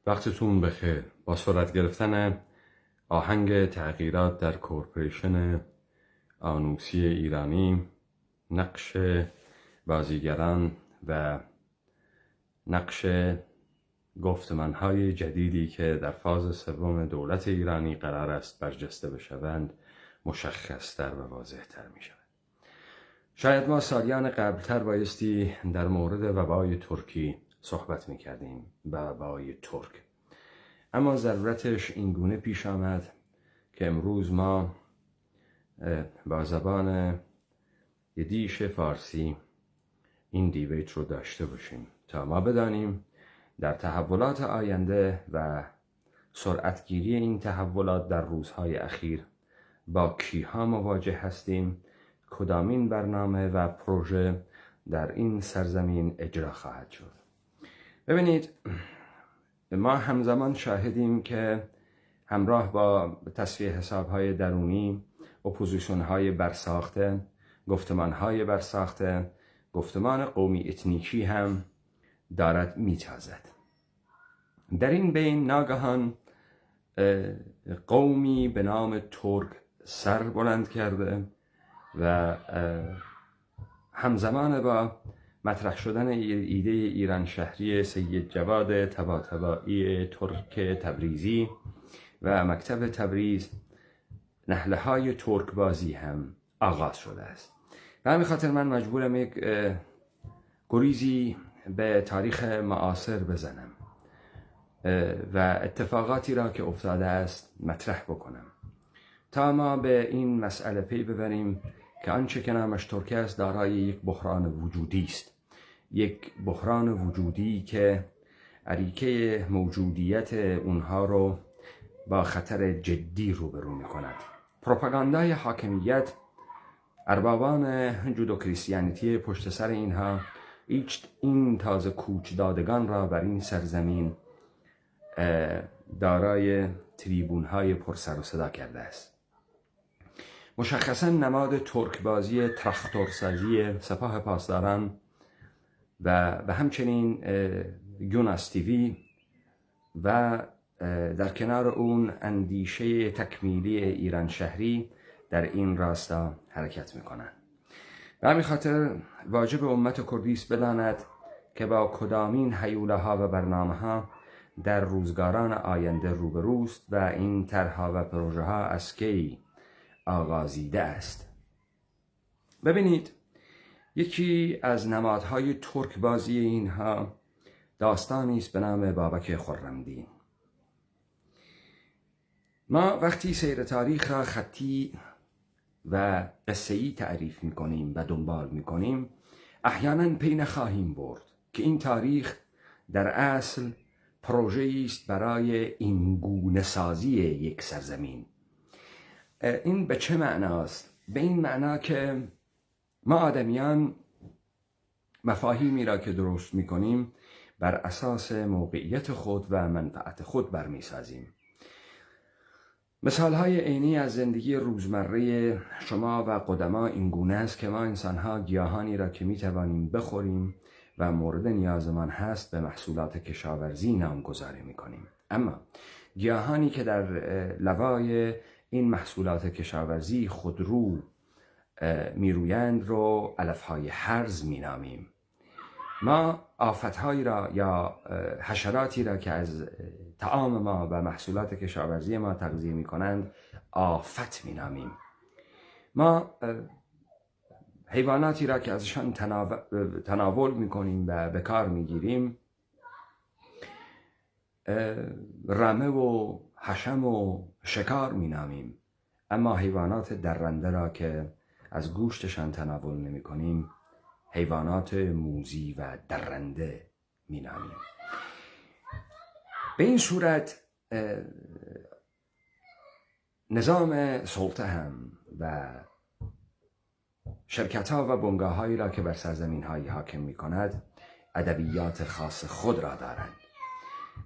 وقتتون بخیر. با سرعت گرفتن آهنگ تغییرات در کورپوریشن آنوسی ایرانی، نقش بازیگران و نقش گفتمانهای جدیدی که در فاز سوم دولت ایرانی قرار است برجسته بشوند مشخص‌تر و واضح‌تر می شود. شاید ما سالیان قبلتر بایستی در مورد وبای ترکی صحبت می کردیم، وبای ترک، اما ضرورتش اینگونه پیش آمد که امروز ما با زبان یدیش فارسی این دیبیت رو داشته باشیم تا ما بدانیم در تحولات آینده و سرعتگیری این تحولات در روزهای اخیر با کیها مواجه هستیم، کدامین برنامه و پروژه در این سرزمین اجرا خواهد شد. ببینید، ما همزمان شاهدیم که همراه با تصفیه حساب‌های درونی، اپوزیسیون‌های برساخته، گفتمان‌های برساخته، گفتمان قومی اتنیکی هم دارد میتازد. در این بین ناگهان قومی به نام ترک سر بلند کرده و همزمان با مطرح شدن ایده ایران شهری سید جواد طباطبایی ترک تبریزی و مکتب تبریز، نهله های ترک بازی هم آغاز شده است. به همین خاطر من مجبورم یک گریزی به تاریخ معاصر بزنم و اتفاقاتی را که افتاده است مطرح بکنم تا ما به این مسئله پی ببریم که آنچه که نامش ترکیه است دارای یک بحران وجودی است، یک بحران وجودی که اریکه موجودیت اونها رو با خطر جدی روبرو می‌کند. پروپاگاندای حاکمیت، اربابان جودو کریستیانیتی پشت سر اینها این تازه کوچ دادگان را بر این سرزمین دارای تریبون‌های پر سر و صدا کرده است. مشخصاً نماد ترکبازی تراکتورسازی سپاه پاسداران و همچنین یوناس تیوی و در کنار اون اندیشه تکمیلی ایران شهری در این راستا حرکت میکنند. به همین خاطر واجب امت کردی است بداند که با کدامین هیوله ها و برنامه ها در روزگاران آینده روبروست و این طرح‌ها و پروژه ها از کی آغازیده است. ببینید، یکی از نمادهای ترک بازی اینها داستانی است به نام بابک خرمدین. ما وقتی سیر تاریخ را خطی و قصه‌ای تعریف می‌کنیم و دنبال می‌کنیم، احیانا پی نخواهیم برد که این تاریخ در اصل پروژه‌ای است برای این گونه سازی یک سرزمین. این به چه معناست؟ به این معنا که ما آدمیان مفاهیمی را که درست می‌کنیم بر اساس موقعیت خود و منفعت خود برمی‌سازیم. مثال‌های عینی از زندگی روزمره شما و قدما این گونه است که ما انسان‌ها گیاهانی را که می‌توانیم بخوریم و مورد نیازمان هست به محصولات کشاورزی نامگذاری می‌کنیم، اما گیاهانی که در لوای این محصولات کشاورزی خودرو میرویند رو علف‌های هرز مینامیم. ما آفت‌هایی را یا حشراتی را که از طعام ما و محصولات کشاورزی ما تغذیه می‌کنند آفت مینامیم. ما حیواناتی را که ازشان تناول می‌کنیم و به کار می‌گیریم رمه و حشم و شکار مینامیم، اما حیوانات درنده را که از گوشتشان تناول نمی‌کنیم حیوانات موذی و درنده مینامیم. به این صورت نظام سلطه هم و شرکت‌ها و بنگاه‌هایی را که بر سرزمین‌هایی حاکم می‌کند ادبیات خاص خود را دارند،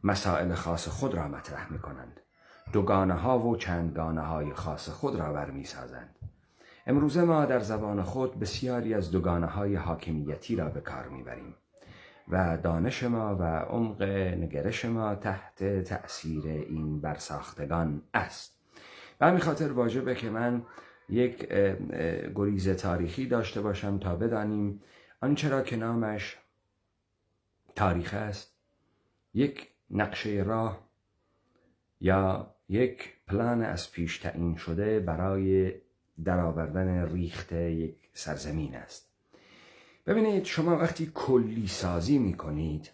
مسائل خاص خود را مطرح می‌کنند، دوگانه‌ها و چندگانه‌های خاص خود را برمی‌سازند. امروزه ما در زبان خود بسیاری از دوگانه‌های حاکمیتی را به کار می‌بریم و دانش ما و عمق نگرش ما تحت تأثیر این برساختگان است. و همین خاطر واجبه که من یک گریز تاریخی داشته باشم تا بدانیم آنچه را که نامش تاریخ است یک نقشه راه یا یک پلان از پیش تعیین شده برای درآوردن ریخت یک سرزمین است. ببینید، شما وقتی کلی سازی می کنید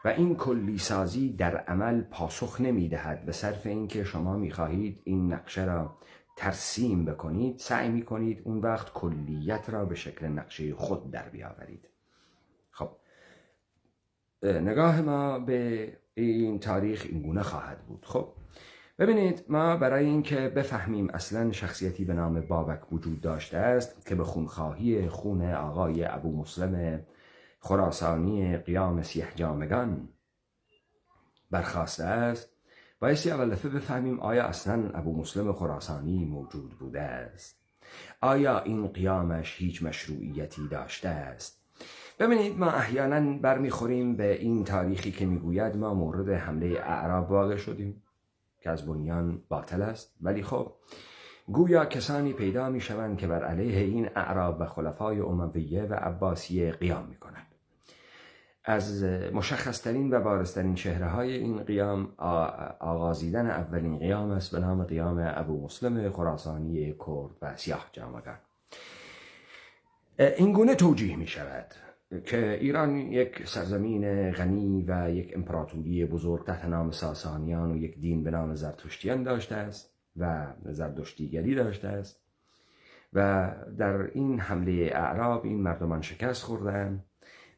و این کلی سازی در عمل پاسخ نمی دهد به صرف اینکه شما می خواهید این نقشه را ترسیم بکنید، سعی می کنید اون وقت کلیت را به شکل نقشه خود در بیاورید. خب نگاه ما به این تاریخ این گونه خواهد بود. خب ببینید، ما برای اینکه بفهمیم اصلا شخصیتی به نام بابک وجود داشته است که به خونخواهی خون آقای ابو مسلم خراسانی قیام سیه جامگان برخاسته است، بایستی اول دفعه بفهمیم آیا اصلا ابو مسلم خراسانی موجود بوده است؟ آیا این قیامش هیچ مشروعیتی داشته است؟ ببینید، ما احیانا برمیخوریم به این تاریخی که میگوید ما مورد حمله اعراب واقع شدیم که از بنیان باطل است، ولی خب گویا کسانی پیدا میشوند که بر علیه این اعراب و خلفای امویه و عباسیه قیام میکنند. از مشخصترین و بارزترین چهره های این قیام آغازیدن اولین قیام است به نام قیام ابو مسلم خراسانی کرد و سیاه جامگان. این گونه توجیه می شود که ایران یک سرزمین غنی و یک امپراتوری بزرگ تحت نام ساسانیان و یک دین به نام زرتشتیان داشته است و زردشتیگری داشته است و در این حمله اعراب این مردمان شکست خوردند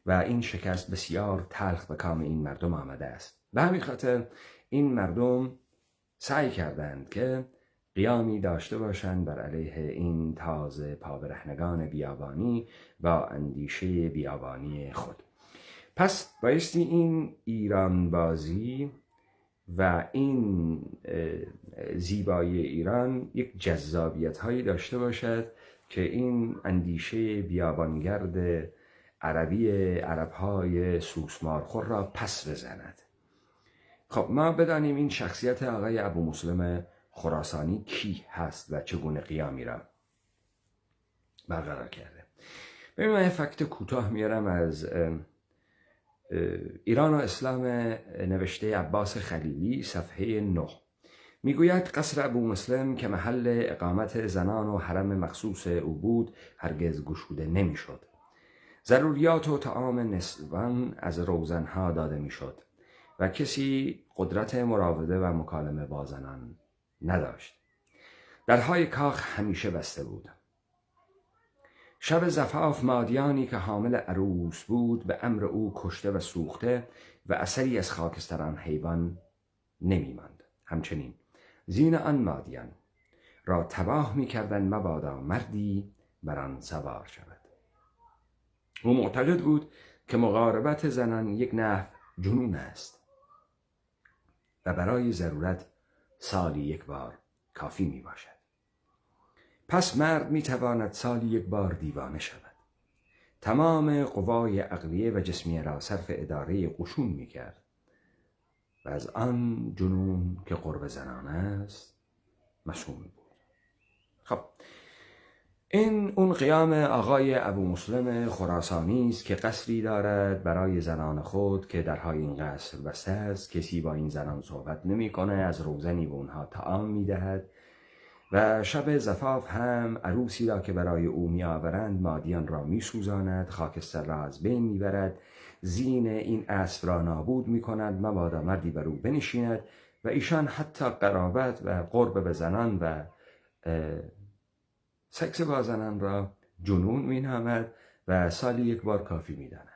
و این شکست بسیار تلخ به کام این مردم آمده است. به همین خاطر این مردم سعی کردند که قیامی داشته باشند بر علیه این تازه پابرهنگان بیابانی با اندیشه بیابانی خود. پس بایستی این ایران بازی و این زیبایی ایران یک جذابیت هایی داشته باشد که این اندیشه بیابانگرد عربهای سوسمارخور را پس بزند. خب ما بدانیم این شخصیت آقای ابو مسلم خراسانی کی هست و چگونه قیامی را برقرار کرده. ببین، من فکت کوتاه میارم از ایران و اسلام نوشته عباس خلیلی صفحه 9. میگوید قصر ابو مسلم که محل اقامت زنان و حرم مخصوص او بود هرگز گشوده نمیشد. ضروریات و طعام نسوان از روزنها داده میشد و کسی قدرت مراوده و مکالمه با زنان نداشت. درهای کاخ همیشه بسته بود. شب زفاف مادیانی که حامل عروس بود به امر او کشته و سوخته و اثری از خاکستر آن حیوان نمی‌ماند. همچنین زین آن مادیان را تباه می‌کردند مبادا مردی بر آن سوار شود. او معتقد بود که مقاربت زنان یک نحو جنون است و برای ضرورت سالی یک بار کافی می باشد. پس مرد می تواند سالی یک بار دیوانه شود. تمام قوای عقلیه و جسمیه را صرف اداره قشون می کرد و از آن جنون که قرب زنان است مسئول بود. خب این اون قیام آقای ابو مسلم خراسانی است که قصری دارد برای زنان خود که درهای این قصر بسته است. کسی با این زنان صحبت نمی کنه، از روزنی به اونها طعام می دهد و شب زفاف هم عروسی را که برای او می آورند مادیان را می سوزاند، خاکستر را از بین می برد، زین این اسب را نابود می کند مبادا مردی بر او بنشیند و ایشان حتی قرابت و قرب به زنان و سکس با زنان را جنون می نامد و سالی یک بار کافی می داند.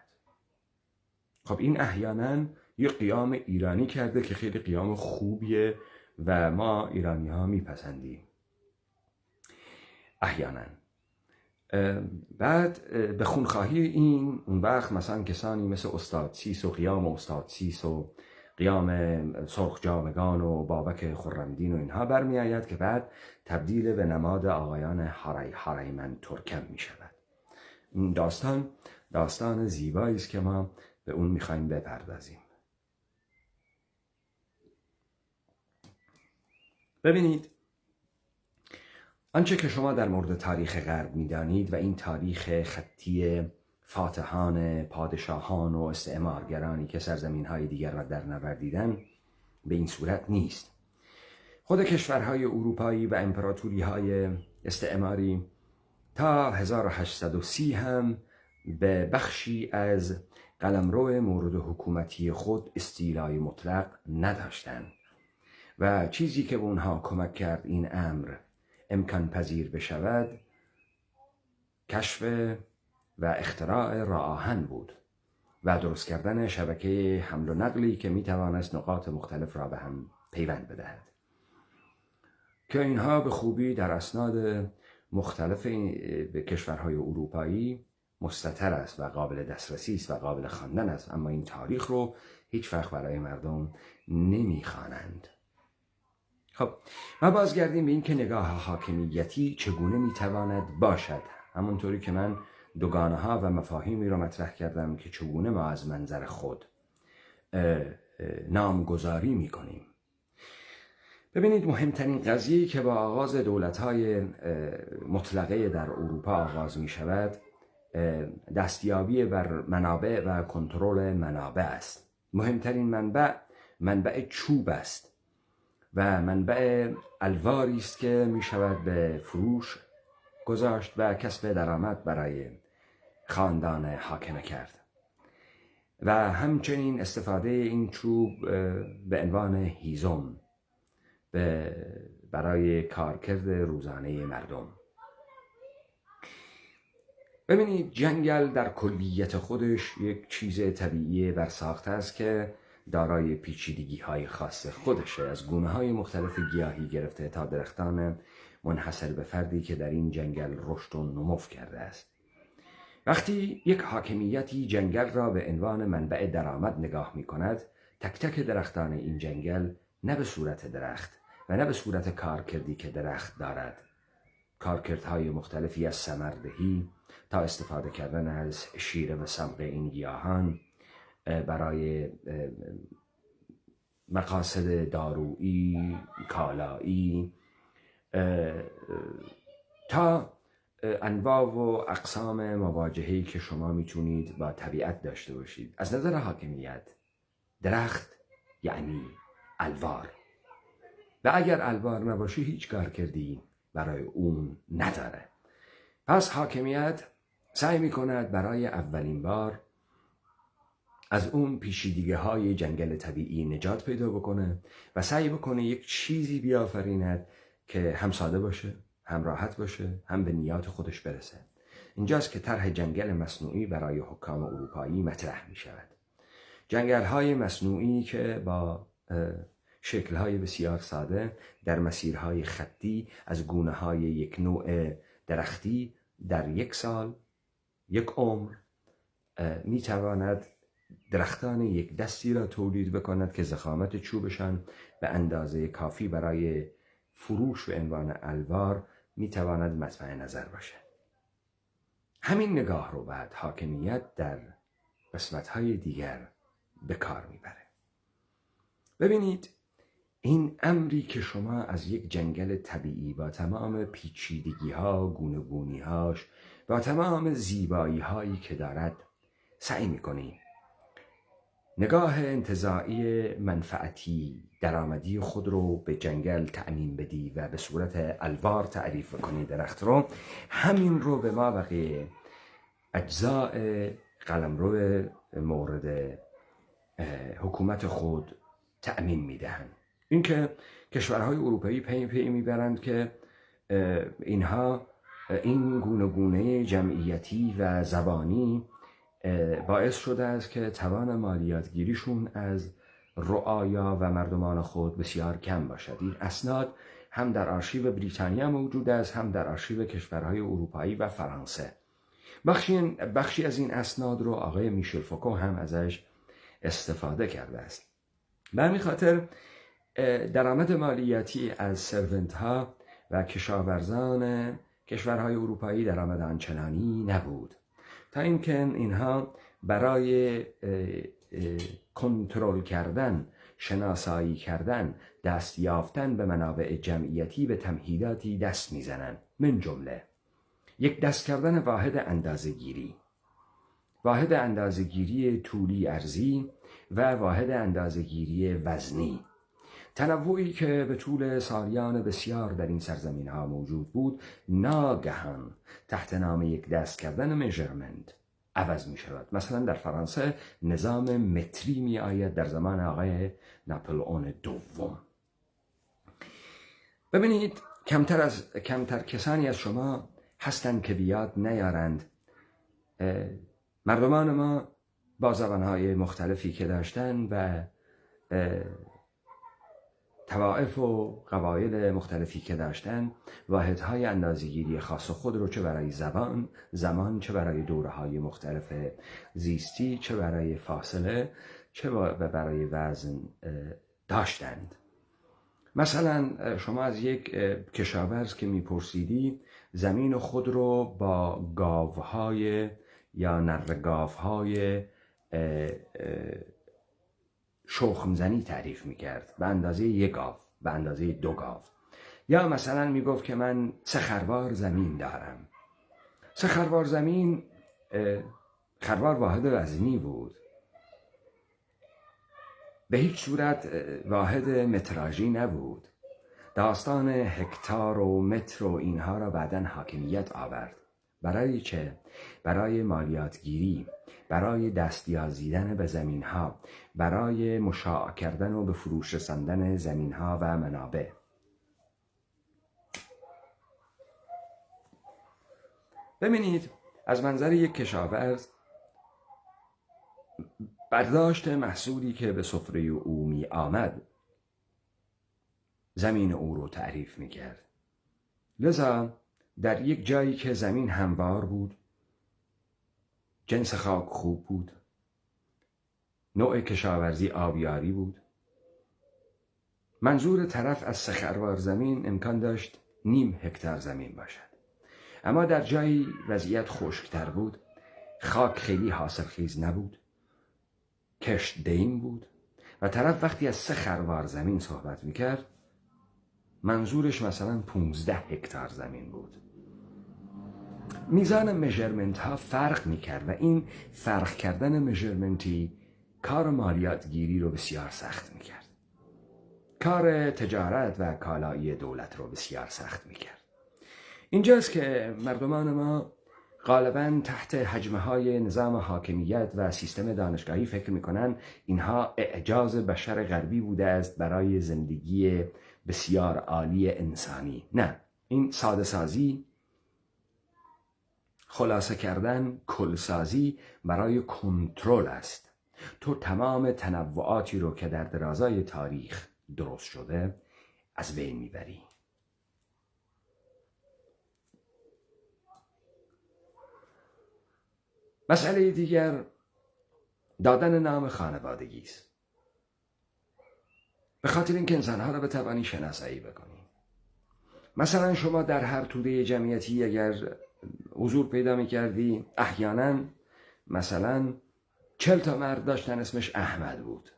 خب این احیانا یک قیام ایرانی کرده که خیلی قیام خوبیه و ما ایرانی ها می پسندیم احیانا. بعد به خونخواهی این اون وقت مثلا کسانی مثل استاد سیس و قیام استاد سیس و قیام سرخ جامگان و بابک خرمدین و اینها برمی آید که بعد تبدیل به نماد آقایان حریمن ترکم می شود. این داستان زیبایی است که ما به اون میخوایم بپردازیم. ببینید، آنچه که شما در مورد تاریخ غرب میدانید و این تاریخ خطی فاتحان، پادشاهان و استعمارگرانی که سرزمین‌های دیگر را در نوردیدن به این صورت نیست. خود کشورهای اروپایی و امپراتوری‌های استعماری تا 1830 هم به بخشی از قلمرو مورد حکومتی خود استیلای مطلق نداشتند و چیزی که به اونها کمک کرد این امر امکان پذیر بشود کشف و اختراع راه آهن بود و درست کردن شبکه حمل و نقلی که می توانست نقاط مختلف را به هم پیوند بدهد که اینها به خوبی در اسناد مختلف کشورهای اروپایی مستتر است و قابل دسترسی است و قابل خواندن است، اما این تاریخ رو هیچ وقت برای مردم نمیخوانند. خب ما بازگردیم به این که نگاه حاکمیتی چگونه میتواند باشد. همونطوری که من دوگانه ها و مفاهیمی رو مطرح کردم که چگونه ما از منظر خود نامگذاری میکنیم. ببینید، مهمترین قضیه‌ای که با آغاز دولت‌های مطلقه در اروپا آغاز می‌شود دستیابی بر منابع و کنترل منابع است. مهمترین منبع چوب است و منبع الواری است که می‌شود به فروش گذاشت و کسب درآمد برای خاندان حاکمه کرد و همچنین استفاده این چوب به عنوان هیزم برای کارکرد روزانه مردم. ببینید، جنگل در کلیت خودش یک چیز طبیعی برساخته است که دارای پیچیدگی‌های خاص خودشه، از گونه‌های مختلف گیاهی گرفته تا درختان منحصر به فردی که در این جنگل رشد و نمو کرده است. وقتی یک حاکمیتی جنگل را به عنوان منبع درآمد نگاه می‌کند، تک تک درختان این جنگل نه به صورت درخت و نه به صورت کارکردی که درخت دارد، کارکردهای مختلفی از ثمردهی تا استفاده کردن از شیره و صمغ این گیاهان برای مقاصد دارویی، کالایی، تا انواع و اقسام مواجهه‌ای که شما میتونید با طبیعت داشته باشید. از نظر حاکمیت درخت یعنی الوار و اگر الوار نباشه هیچ کارکردی برای اون نداره. پس حاکمیت سعی میکند برای اولین بار از اون پیچیدگی‌های جنگل طبیعی نجات پیدا بکنه و سعی بکنه یک چیزی بیافریند که هم ساده باشه، هم راحت باشه، هم به نیات خودش برسه. اینجاست که طرح جنگل مصنوعی برای حکام اروپایی مطرح می شود. جنگل‌های مصنوعی که با شکل‌های بسیار ساده در مسیرهای خطی از گونه‌های یک نوع درختی در یک سال، یک عمر می تواند درختان یک دستی را تولید بکند که ضخامت چوبشان به اندازه کافی برای فروش و عنوان الوار می تواند مطمع نظر باشد. همین نگاه رو بعد حاکمیت در قسمت‌های دیگر به کار میبره. ببینید، این امری که شما از یک جنگل طبیعی با تمام پیچیدگی‌ها، گوناگونی‌هاش، با تمام زیبایی‌هایی که دارد سعی می‌کنی نگاه انتزاعی منفعتی درآمدی خود رو به جنگل تعمیم بدی و به صورت الوار تعریف کنی درخت رو، همین رو به ما بقیه اجزاء قلمرو مورد حکومت خود تعمیم میدهند. این که کشورهای اروپایی پی میبرند که اینها این گونه جمعیتی و زبانی باعث شده است که توان مالیاتگیریشون از رعایا و مردمان خود بسیار کم باشد. این اسناد هم در آرشیو بریتانیا موجود است، هم در آرشیو کشورهای اروپایی و فرانسه. بخشی از این اسناد رو آقای میشل فوکو هم ازش استفاده کرده است. به همین خاطر درآمد مالیاتی از سرونت ها و کشاورزان کشورهای اروپایی درآمد آنچنانی نبود، تا اینکه اینها برای کنترل کردن، شناسایی کردن، دست یافتن به منابع جمعیتی به تمهیداتی دست میزنند. من جمله یک دست کردن واحد اندازه‌گیری، واحد اندازه‌گیری طولی ارزی و واحد اندازه‌گیری وزنی. تنوعی که به طول سالیان بسیار در این سرزمین ها موجود بود، ناگهان تحت نام یک دست کردن میجرمنت عوض می شود. مثلا در فرانسه نظام متری می آید در زمان آقای ناپلئون دوم. ببینید کمتر کسانی از شما هستند که بیاد نیارند مردمان ما با زبانهای مختلفی که داشتن و طوائف و قبایل مختلفی که داشتن، واحدهای اندازه‌گیری خاص خود رو چه برای زمان، چه برای دوره‌های مختلف زیستی، چه برای فاصله، چه برای وزن داشتند. مثلا شما از یک کشاورز که میپرسیدی زمین خود رو با گاوهای یا نرگاوهای شخمزنی تعریف میکرد، به اندازه یک گاو، به اندازه 2 گاو. یا مثلا میگفت که من 3 خروار زمین دارم. 3 خروار زمین، خروار واحد وزنی بود، به هیچ صورت واحد متراژی نبود. داستان هکتار و متر و اینها را بعداً حاکمیت آورد. برای چه؟ برای مالیاتگیری، برای دستیازیدن به زمین ها، برای مشاع کردن و به فروش رساندن زمین ها و منابع. ببینید از منظر یک کشاورز برداشت محصولی که به سفره او می آمد زمین او رو تعریف می کرد. لذا در یک جایی که زمین هموار بود، جنس خاک خوب بود، نوع کشاورزی آبیاری بود، منظور طرف از 3 خروار زمین امکان داشت 0.5 هکتار زمین باشد. اما در جایی وضعیت خشکتر بود، خاک خیلی حاصلخیز نبود، کشت دیم بود و طرف وقتی از 3 خروار زمین صحبت میکرد منظورش مثلا 15 هکتار زمین بود. میزان میجرمنت ها فرق میکرد و این فرق کردن میجرمنتی کار مالیاتگیری رو بسیار سخت میکرد، کار تجارت و کالایی دولت رو بسیار سخت میکرد. اینجاست که مردمان ما غالباً تحت حجمه های نظام حاکمیت و سیستم دانشگاهی فکر میکنن اینها اعجاز بشر غربی بوده است برای زندگی بسیار عالی انسانی. نه، این ساده سازی، خلاصه کردن، کلسازی برای کنترل است. تو تمام تنوعاتی رو که در درازای تاریخ درست شده از بین میبری. مسئله دیگر دادن نام خانوادگی است. به خاطر اینکه انسانها را بتوانی شناسایی بکنی. مثلا شما در هر توده جمعیتی اگر حضور پیدا میکردی، احیانا مثلا 40 تا مرد داشتن اسمش احمد بود.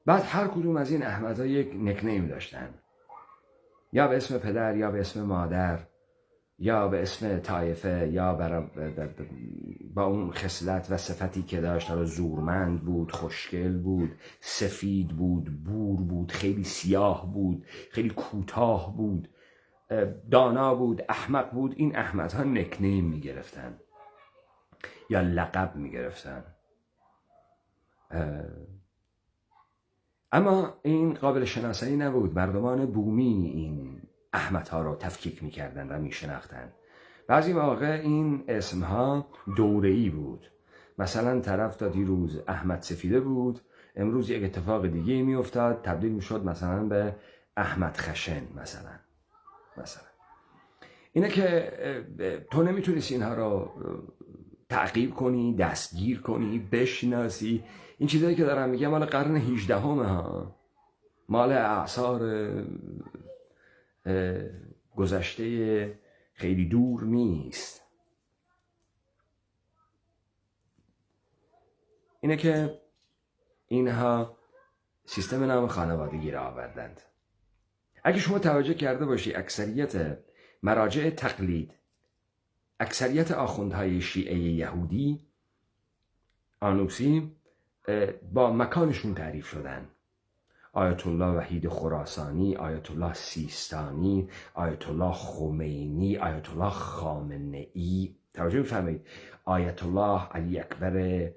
بعد هر کدوم از این احمدها یک نکنیم داشتن، یا به اسم پدر، یا به اسم مادر، یا به اسم طایفه، یا با اون خصلت و صفتی که داشت. زورمند بود، خوشگل بود، سفید بود، بور بود، خیلی سیاه بود، خیلی کوتاه بود، دانا بود، احمق بود. این احمدها نکنیم میگرفتن یا لقب میگرفتن. اما این قابل شناسایی نبود. مردمان بومی این احمدها رو تفکیک میکردن و میشناختن. بعضی مواقع این اسمها دوره‌ای بود. مثلا طرف تا دیروز احمد سفیده بود، امروز یک اتفاق دیگه میافتاد تبدیل میشد مثلا به احمد خشن. مثلا اینه که تو نمیتونیست اینها رو تعقیب کنی، دستگیر کنی، بشناسی. این چیزایی که دارم میگم مال قرن 18 ها، مال اعصار گذشته خیلی دور نیست. اینه که اینها سیستم نام خانوادگی را آوردند. اگه شما توجه کرده باشی اکثریت مراجع تقلید، اکثریت آخوندهای شیعه یهودی آنوسی با مکانشون تعریف شدن. آیت الله وحید خراسانی، آیت الله سیستانی، آیت الله خمینی، آیت الله خامنه‌ای، توجه بفرمایید، آیت الله علی اکبر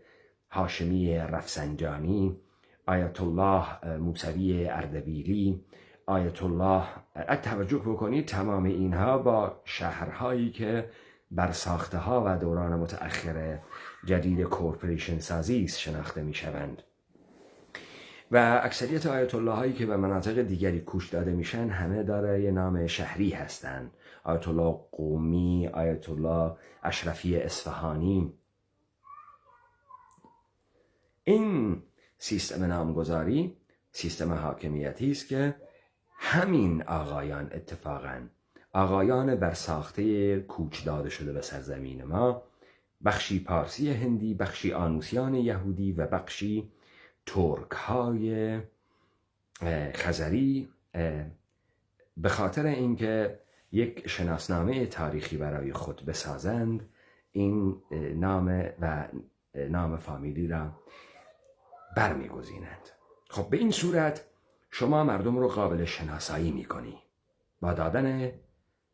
هاشمی رفسنجانی، آیت الله موسوی اردبیلی، آیت الله، توجه بکنید تمام اینها با شهرهایی که بر ساخته ها و دوران متأخر جدید کورپوریشن سازی شناخته می شوند. و اکثریت آیت الله هایی که به مناطق دیگری کوچ داده میشن همه داره یه نام شهری هستن. آیت الله قومی، آیت الله اشرفی اصفهانی. این سیستم نامگذاری سیستم حاکمیتی است که همین آقایان، اتفاقاً آقایان برساخته کوچ داده شده به سرزمین ما، بخشی پارسی هندی، بخشی آنوسیان یهودی و بخشی ترک های خزری، به خاطر اینکه یک شناسنامه تاریخی برای خود بسازند این نام فامیلی را برمیگزینند. خب به این صورت شما مردم رو قابل شناسایی میکنی با دادن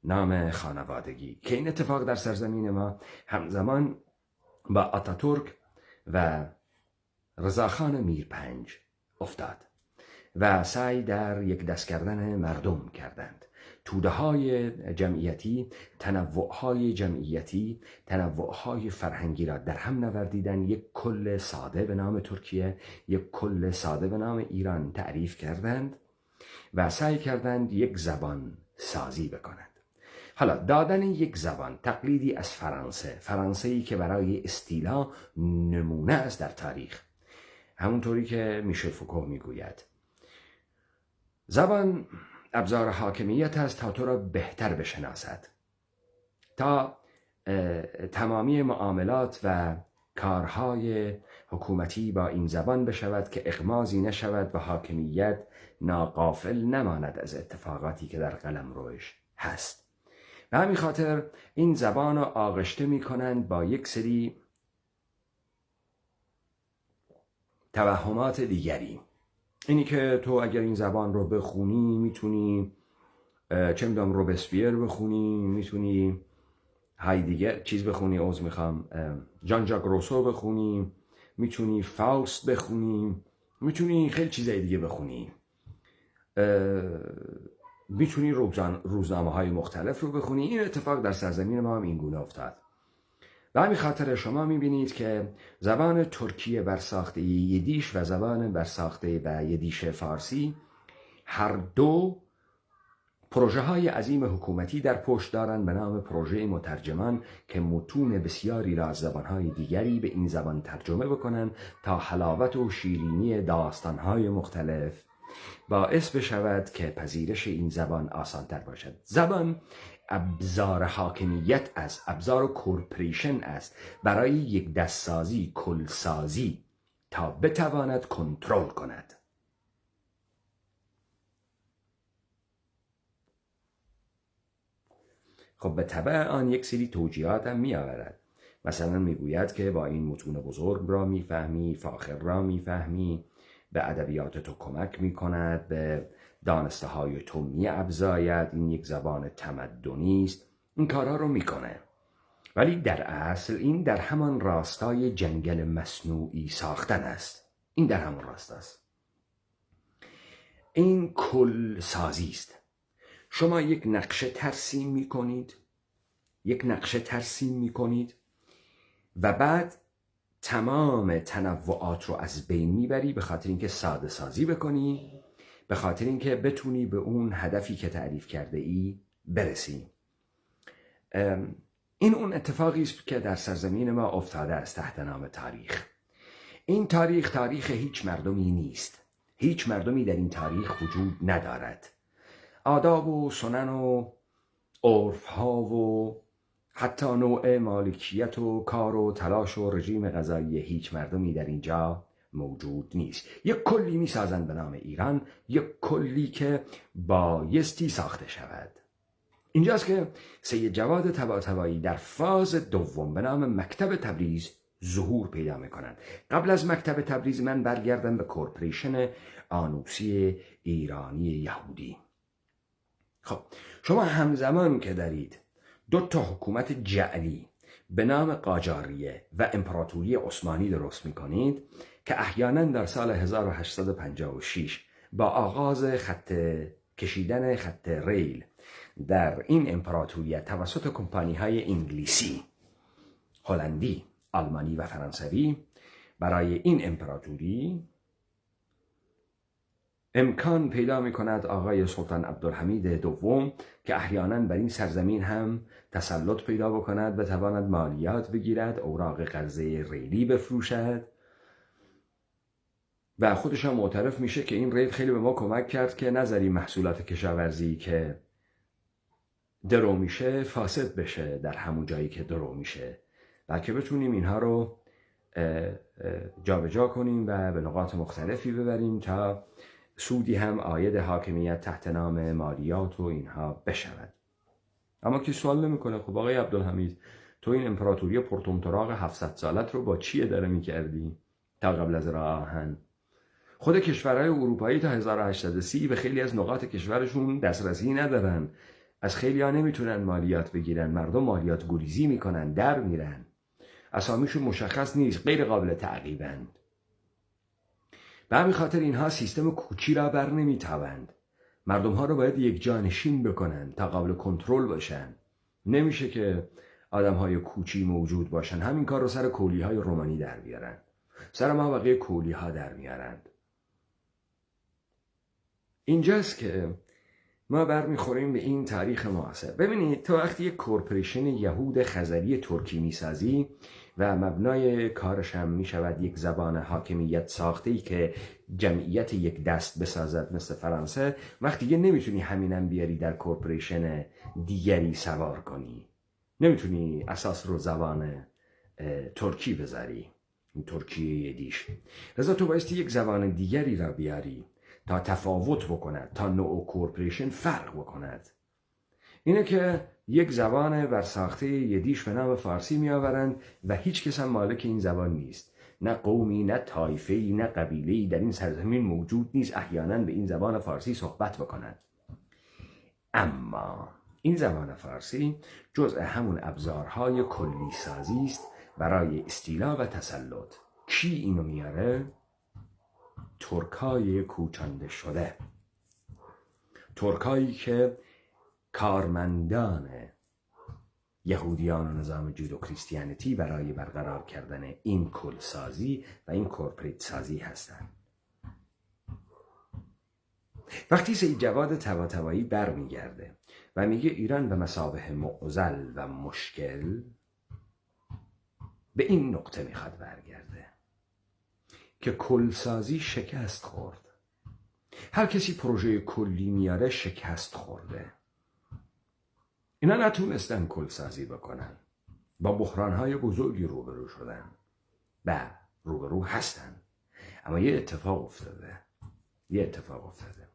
نام خانوادگی، که این اتفاق در سرزمین ما همزمان با آتاتورک و رضاخان میرپنج افتاد و سعی در یک دست کردن مردم کردند. توده های جمعیتی، تنوع جمعیتی، تنوع فرهنگی را در هم نوردیدن، یک کل ساده به نام ترکیه، یک کل ساده به نام ایران تعریف کردند و سعی کردند یک زبان سازی بکنند. حالا دادن یک زبان تقلیدی از فرانسه‌ای که برای استیلا نمونه است در تاریخ، همونطوری که میشل فوکو میگوید زبان ابزار حاکمیت است تا تو را بهتر بشناسد، تا تمامی معاملات و کارهای حکومتی با این زبان بشود که اغمازی نشود و حاکمیت ناغافل نماند از اتفاقاتی که در قلمروش هست. به همین خاطر این زبان را آغشته می کنند با یک سری توهمات دیگری. اینی که تو اگر این زبان رو بخونی میتونی چه میدونم روبسپیر بخونی، میتونی هایدگر چیز بخونی، جان ژاک روسو بخونی، میتونی فاوست بخونی، میتونی خیلی چیزای دیگه بخونی، میتونی روزنامه های مختلف رو بخونی. این اتفاق در سرزمین ما هم این گونه افتاد. و همین خاطر شما میبینید که زبان ترکیه برساخته یدیش و زبان برساخته و یدیش فارسی هر دو پروژه های عظیم حکومتی در پشت دارند به نام پروژه مترجمان که متون بسیاری را از زبانهای دیگری به این زبان ترجمه بکنند تا حلاوت و شیرینی داستانهای مختلف باعث بشود که پذیرش این زبان آسانتر باشد. زبان ابزار حاکمیت است، ابزار کورپوریشن است برای یک دستسازی، کلسازی، تا بتواند کنترل کند. خب به تبع آن یک سری توجیهات هم می آورد. مثلا میگوید که با این متون بزرگ را میفهمی، فاخر را میفهمی، به ادبیات تو کمک میکند، به دانسته های تو میابزاید، این یک زبان تمدنی است. این کارها رو میکنه، ولی در اصل این در همان راستای جنگل مصنوعی ساختن است. این در همان راست است. این کل سازی است. شما یک نقشه ترسیم میکنید و بعد تمام تنوعات رو از بین میبری، به خاطر اینکه ساده سازی بکنی، به خاطر اینکه بتونی به اون هدفی که تعریف کرده ای برسی. این اون اتفاقی است که در سرزمین ما افتاده است تحت نام تاریخ. این تاریخ هیچ مردمی نیست. هیچ مردمی در این تاریخ وجود ندارد. آداب و سنن و عرفها و حتی نوع مالکیت و کار و تلاش و رژیم غذایی هیچ مردمی در اینجا موجود نیست. یک کلی میسازند به نام ایران، یک کلی که بایستی ساخته شود. اینجاست که سید جواد طباطبایی در فاز دوم به نام مکتب تبریز ظهور پیدا میکنند. قبل از مکتب تبریز من برگردم به کورپوریشن آنوسی ایرانی یهودی. خب شما همزمان که دارید دو تا حکومت جعلی به نام قاجاریه و امپراتوری عثمانی درست میکنید که احیانا در سال 1856 با آغاز کشیدن خط ریل در این امپراتوریت توسط کمپانی های انگلیسی، هلندی، آلمانی و فرانسوی برای این امپراتوری امکان پیدا می کند آقای سلطان عبدالحمید دوم که احیانا بر این سرزمین هم تسلط پیدا بکند، بتواند مالیات بگیرد، اوراق قرضه ریلی بفروشد و خودش هم معترف میشه که این ریل خیلی به ما کمک کرد که نذاریم محصولات کشاورزی که درو میشه فاسد بشه در همون جایی که درو میشه، بلکه بتونیم اینها رو جابجا کنیم و به نقاط مختلفی ببریم تا سودی هم عاید حاکمیت تحت نام مالیات و اینها بشود. اما که سوال نمیکنه خب آقای عبدالحمید تو این امپراتوری پرطمطراق 700 سالت رو با چی اداره میکردی تا قبل از راه آهن؟ خود کشورهای اروپایی تا 1830 به خیلی از نقاط کشورشون دسترسی ندارن، از خیلی ها نمیتونن مالیات بگیرن، مردم مالیات گریزی میکنن، در میرن، اسامیشون مشخص نیست، غیر قابل تعقیبند. به همین خاطر اینها سیستم کوچی را بر نمیتابند. مردم ها رو باید یک جانشین بکنن تا قابل کنترل باشن. نمیشه که آدم های کوچی موجود باشن. همین کار رو سر کولی های رومانی در بیارن، سر ما بقیه کولی ها در میارند. اینجاست که ما برمیخوریم به این تاریخ معاصر. ببینید تو وقتی یک کورپوریشن یهود خزری ترکی میسازی و مبنای کارش هم میشود یک زبان حاکمیت ساخته‌ای که جمعیت یک دست بسازد مثل فرانسه، وقتی دیگه نمیتونی همینم بیاری در کورپوریشن دیگری سوار کنی، نمیتونی اساس رو زبان ترکی بذاری، ترکی یدیش، لذا تو بایستی یک زبان دیگری را بیاری تا تفاوت بکند، تا نوع کورپوریشن فرق بکند. اینه که یک زبان برساخته یدیش به نام فارسی می آورند و هیچ کس هم مالک این زبان نیست. نه قومی، نه طایفه‌ای، نه قبیله‌ای در این سرزمین موجود نیست احیانا به این زبان فارسی صحبت بکند. اما این زبان فارسی جزء همون ابزارهای کلی سازی است برای استیلا و تسلط. کی اینو میاره؟ ترکای کوچانده شده، ترکایی که کارمندان یهودیان و نظام جودو کریستیانیتی برای برقرار کردن این کلسازی و این کورپوریت سازی هستند. وقتی سید جواد طباطبایی برمیگرده و میگه ایران به مثابه معضل و مشکل، به این نقطه میخواد برگرده که کلسازی شکست خورد. هر کسی پروژه کلی میاره شکست خورده. اینا نتونستن کلسازی بکنن، با بحرانهای بزرگی روبرو شدن و روبرو هستن. اما یه اتفاق افتاده.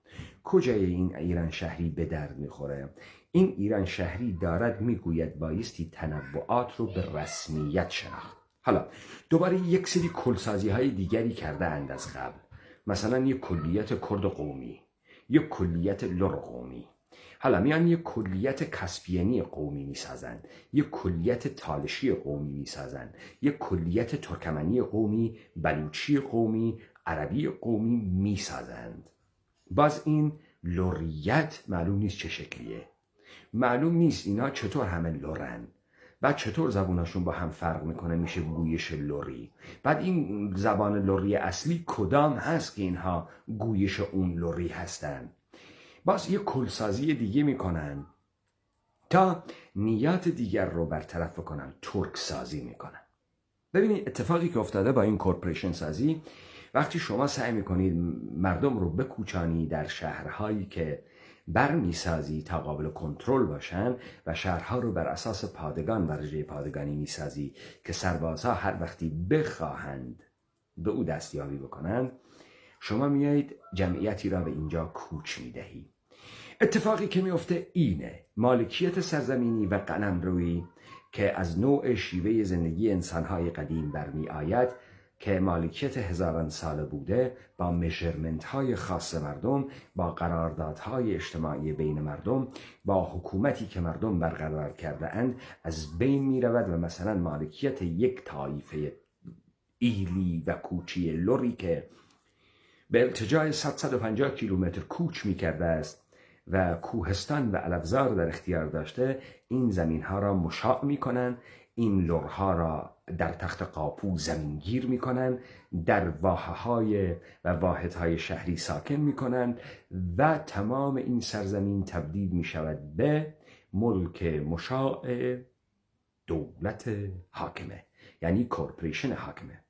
کجای این ایران شهری به درد میخوره؟ این ایران شهری دارد میگوید بایستی تنوعات رو به رسمیت شناخت. حالا دوباره یک سری کلسازی های دیگری کرده اند از قبل، مثلا یک کلیت کرد قومی، یک کلیت لر قومی. حالا میان یک کلیت کاسپیانی قومی میسازند، یک کلیت تالشی قومی میسازند، یک کلیت ترکمنی قومی، بلوچی قومی، عربی قومی میسازند. باز این لریت معلوم نیست چه شکلیه، معلوم نیست اینا چطور همه لرن، بعد چطور زبوناشون با هم فرق میکنه میشه گویش لری، بعد این زبان لری اصلی کدام هست که اینها گویش اون لری هستن. باز یک کلسازی دیگه میکنن تا نیات دیگر رو برطرف کنن، ترک سازی میکنن. ببینید اتفاقی که افتاده با این کورپوریشن سازی، وقتی شما سعی میکنید مردم رو بکوچانی در شهرهایی که برمیسازی تا قابل کنترل باشن و شهرها رو بر اساس پادگان و رژه پادگانی میسازی که سربازها هر وقتی بخواهند به او دستیابی بکنند، شما میایید جمعیتی را به اینجا کوچ میدهی. اتفاقی که میفته اینه: مالکیت سرزمینی و قلمرویی که از نوع شیوه زندگی انسانهای قدیم برمی آید، که مالکیت هزاران ساله بوده، با میجرمنت های خاص مردم، با قراردادهای اجتماعی بین مردم، با حکومتی که مردم برقرار کرده اند، از بین می رود و مثلا مالکیت یک طایفه ایلی و کوچی لوری که به التجای 150 کیلومتر کوچ می کرده است و کوهستان و علفزار در اختیار داشته، این زمین ها را مشاع می کنند، این لرها را در تخت قاپو زمینگیر می کنند، در واحه‌های و واحدهای شهری ساکن می کنند و تمام این سرزمین تبدیل می شود به ملک مشاع دولت حاکمه، یعنی کورپوریشن حاکمه.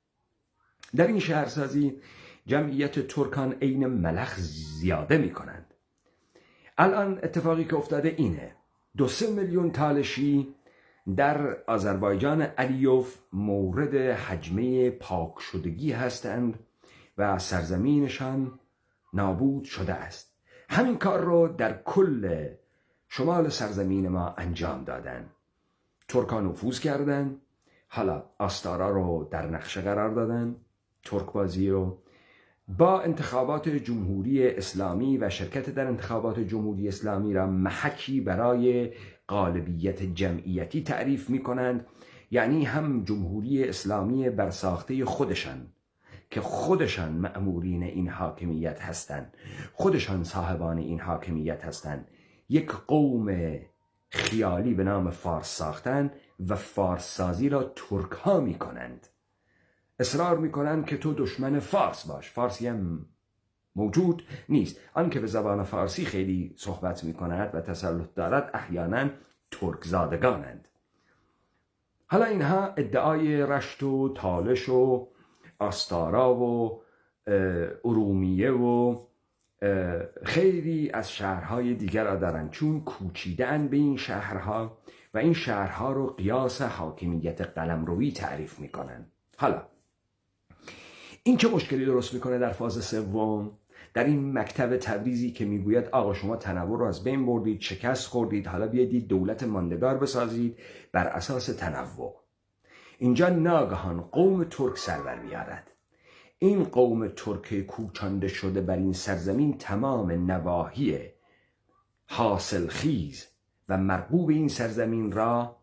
در این شهرسازی جمعیت ترکان عین ملخ زیاده می کنند. الان اتفاقی که افتاده اینه: 2-3 میلیون تالشی در آذربایجان علیوف مورد حجمه پاک شدگی هستند و سرزمینشان نابود شده است. همین کار رو در کل شمال سرزمین ما انجام دادن. ترکان نفوذ کردن، حالا آستارا رو در نقشه قرار دادن، ترک بازی رو با انتخابات جمهوری اسلامی و شرکت در انتخابات جمهوری اسلامی را محکی برای غالبیت جمعیتی تعریف می کنند. یعنی هم جمهوری اسلامی برساخته خودشان که خودشان مأمورین این حاکمیت هستند، خودشان صاحبان این حاکمیت هستند، یک قوم خیالی به نام فارس ساختن و فارس سازی را ترک ها می کنند. اصرار میکنند که تو دشمن فارس باش. فارسی هم موجود نیست. آن که به زبان فارسی خیلی صحبت میکند و تسلط دارد احیانا ترک زادگانند. حالا اینها ادعای رشت و تالش و آستارا و ارومیه و خیلی از شهرهای دیگر را دارند، چون کوچیدن به این شهرها و این شهرها رو قیاس حاکمیت قلمروی تعریف میکنند. حالا این چه مشکلی درست میکنه در فاز سوم؟ در این مکتب تبریزی که میگوید آقا شما تنوع رو از بین بردید، شکست خوردید، حالا بیایید دولت ماندگار بسازید بر اساس تنوع. اینجا ناگهان قوم ترک سرور میارد. این قوم ترک کوچانده شده بر این سرزمین تمام نواحی حاصلخیز و مرغوب این سرزمین را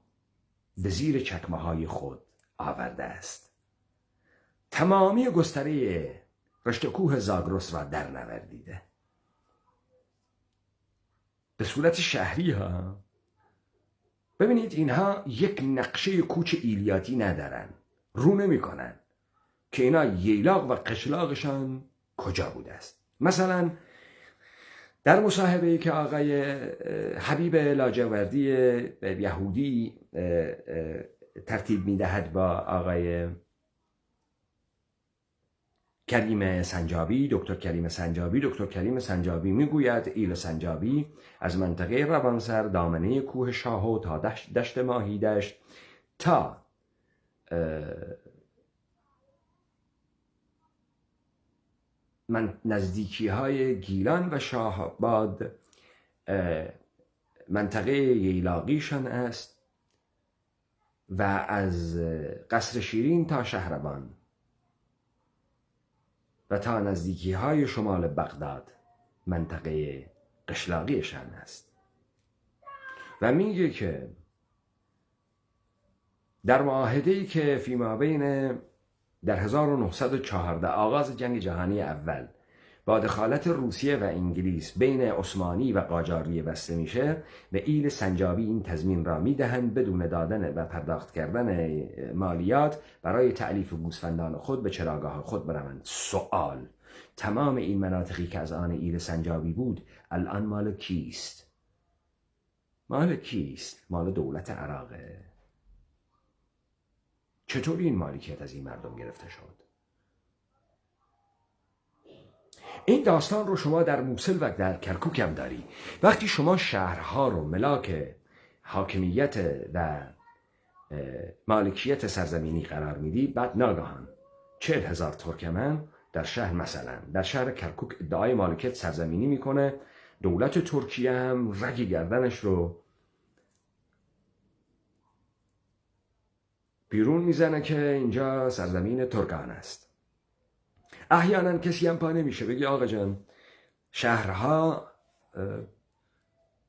به زیر چکمه های خود آورده است. تمامی گستره رشته کوه زاگرس را در نوردیده به صورت شهری ها. ببینید اینها یک نقشه کوچ ایلیاتی ندارن، رو نمی کنن که اینا ییلاق و قشلاقشان کجا بوده است. مثلا در مصاحبه‌ای که آقای حبیب لاجوردی یهودی ترتیب میدهد با آقای کریم سنجابی، دکتر کریم سنجابی میگوید ایل سنجابی از منطقه روانسر، دامنه کوه شاهو تا دشت ماهیدشت تا نزدیکی های گیلان و شاهآباد منطقه ییلاقیشان است و از قصر شیرین تا شهربان و تا نزدیکی های شمال بغداد منطقه قشلاقیشان است. و میگه که در معاهده‌ای که فیما بین در 1914 آغاز جنگ جهانی اول با دخالت روسیه و انگلیس بین عثمانی و قاجاریه بسته میشه، به ایل سنجابی این تضمین را میدهند بدون دادن و پرداخت کردن مالیات برای تألیف گوسفندان خود به چراگاه خود بروند. سوال: تمام این مناطقی که از آن ایل سنجابی بود الان مال کیست؟ مال کیست؟ مال دولت عراقه. چطور این مالکیت از این مردم گرفته شد؟ این داستان رو شما در موصل و در کرکوک هم داری. وقتی شما شهرها رو ملاک حاکمیت و مالکیت سرزمینی قرار میدی، بعد ناگهان 40,000 ترکمن در شهر، مثلا در شهر کرکوک ادعای مالکیت سرزمینی میکنه، دولت ترکیه هم رگ گردنش رو بیرون میزنه که اینجا سرزمین ترکان است. احیانا کسی هم پا نمیشه بگی آقا جان شهرها